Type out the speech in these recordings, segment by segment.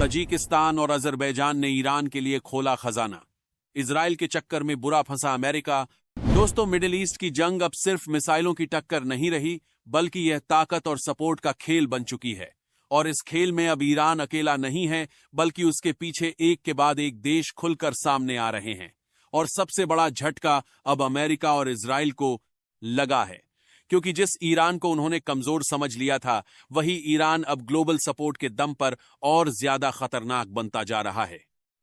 Tajikistan और Azerbaijan ने Iran के लिए खोला खजाना। इजराइल के चक्कर में बुरा फंसा अमेरिका। दोस्तों, मिडिल ईस्ट की जंग अब सिर्फ मिसाइलों की टक्कर नहीं रही, बल्कि यह ताकत और सपोर्ट का खेल बन चुकी है। और इस खेल में अब ईरान अकेला नहीं है, बल्कि उसके पीछे एक के बाद एक देश खुलकर सामने आ रहे हैं। और सबसे बड़ा झटका अब अमेरिका और इजराइल को लगा है, क्योंकि जिस ईरान को उन्होंने कमजोर समझ लिया था, वही ईरान अब ग्लोबल सपोर्ट के दम पर और ज्यादा खतरनाक बनता जा रहा है।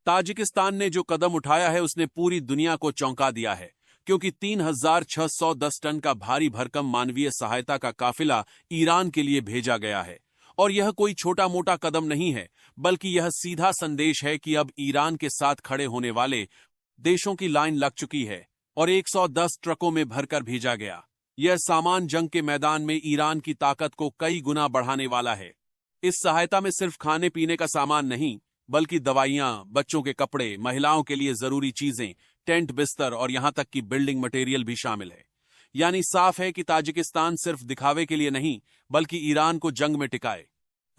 ताजिकिस्तान ने जो कदम उठाया है, उसने पूरी दुनिया को चौंका दिया है, क्योंकि 3610 टन का भारी भरकम मानवीय सहायता का काफिला ईरान के लिए भेजा गया है। और यह कोई छोटा मोटा कदम नहीं है, बल्कि यह सीधा संदेश है कि अब ईरान के साथ खड़े होने वाले देशों की लाइन लग चुकी है और 110 ट्रकों में भरकर भेजा गया। यह सामान जंग के मैदान में ईरान की ताकत को कई गुना बढ़ाने वाला है। इस सहायता में सिर्फ खाने पीने का सामान नहीं, बल्कि दवाइयां, बच्चों के कपड़े, महिलाओं के लिए जरूरी चीजें, टेंट, बिस्तर और यहां तक कि बिल्डिंग मटेरियल भी शामिल है। यानी साफ है कि ताजिकिस्तान सिर्फ दिखावे के लिए नहीं, बल्कि ईरान को जंग में टिकाए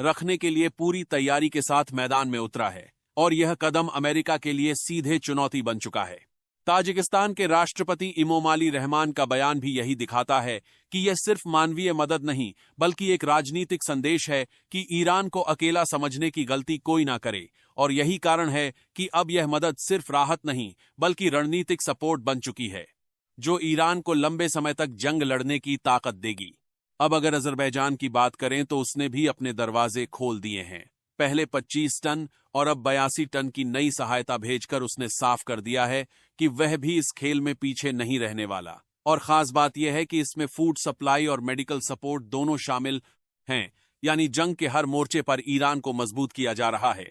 रखने के लिए पूरी तैयारी के साथ मैदान में उतरा है। और यह कदम अमेरिका के लिए सीधे चुनौती बन चुका है। ताजिकिस्तान के राष्ट्रपति इमोमाली रहमान का बयान भी यही दिखाता है कि यह सिर्फ मानवीय मदद नहीं, बल्कि एक राजनीतिक संदेश है कि ईरान को अकेला समझने की गलती कोई ना करे। और यही कारण है कि अब यह मदद सिर्फ राहत नहीं, बल्कि रणनीतिक सपोर्ट बन चुकी है, जो ईरान को लंबे समय तक जंग लड़ने की ताकत देगी। अब अगर अजरबैजान की बात करें, तो उसने भी अपने दरवाजे खोल दिए हैं। पहले 25 टन और अब 82 टन की नई सहायता भेजकर उसने साफ कर दिया है कि वह भी इस खेल में पीछे नहीं रहने वाला। और खास बात यह है कि इसमें फूड सप्लाई और मेडिकल सपोर्ट दोनों शामिल हैं, यानी जंग के हर मोर्चे पर ईरान को मजबूत किया जा रहा है।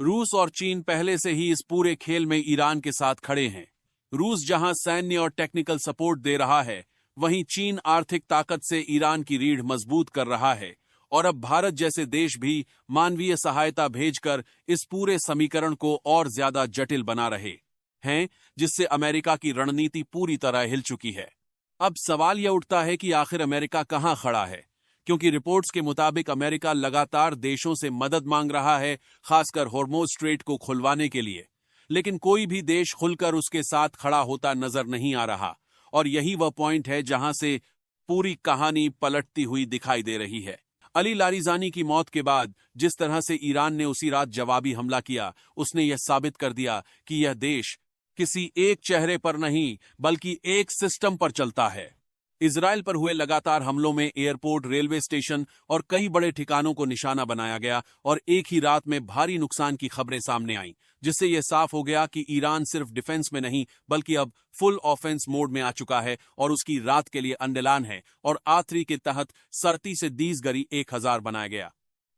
रूस और चीन पहले से ही इस पूरे खेल में ईरान के साथ खड़े हैं। रूस जहां सैन्य और टेक्निकल सपोर्ट दे रहा है, वहीं चीन आर्थिक ताकत से ईरान की रीढ़ मजबूत कर रहा है। और अब भारत जैसे देश भी मानवीय सहायता भेजकर इस पूरे समीकरण को और ज्यादा जटिल बना रहे हैं, जिससे अमेरिका की रणनीति पूरी तरह हिल चुकी है। अब सवाल यह उठता है कि आखिर अमेरिका कहां खड़ा है, क्योंकि रिपोर्ट्स के मुताबिक अमेरिका लगातार देशों से मदद मांग रहा है, खासकर हॉर्मुज़ स्ट्रेट को खुलवाने के लिए। लेकिन कोई भी देश खुलकर उसके साथ खड़ा होता नजर नहीं आ रहा। और यही वह पॉइंट है जहां से पूरी कहानी पलटती हुई दिखाई दे रही है। अली लारिजानी की मौत के बाद जिस तरह से ईरान ने उसी रात जवाबी हमला किया, उसने यह साबित कर दिया कि यह देश किसी एक चेहरे पर नहीं, बल्कि एक सिस्टम पर चलता है। इजराइल पर हुए लगातार हमलों में एयरपोर्ट, रेलवे स्टेशन और कई बड़े ठिकानों को निशाना बनाया गया और एक ही रात में भारी नुकसान की खबरें सामने आईं, जिससे यह साफ हो गया कि ईरान सिर्फ डिफेंस में नहीं, बल्कि अब फुल ऑफेंस मोड में आ चुका है और उसकी रात के लिए अंडलान है। और आतरी के तहत सरती से दीसगरी 1000 बनाया गया।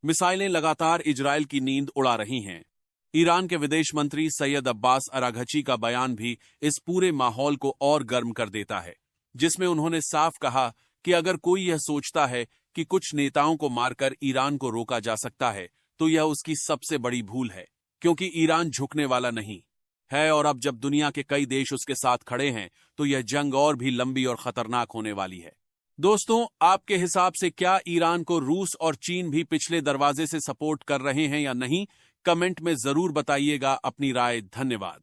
मिसाइलें लगातार इजराइल की नींद उड़ा रही हैं। ईरान के विदेश मंत्री सैयद अब्बास अराघची का बयान भी इस पूरे माहौल को और गर्म कर देता है, जिसमें उन्होंने साफ कहा कि अगर कोई यह सोचता है कि कुछ नेताओं को मारकर ईरान को रोका जा सकता है, तो यह उसकी सबसे बड़ी भूल है, क्योंकि ईरान झुकने वाला नहीं है। और अब जब दुनिया के कई देश उसके साथ खड़े हैं, तो यह जंग और भी लंबी और खतरनाक होने वाली है। दोस्तों, आपके हिसाब से क्या ईरान को रूस और चीन भी पिछले दरवाजे से सपोर्ट कर रहे हैं या नहीं? कमेंट में जरूर बताइएगा अपनी राय। धन्यवाद।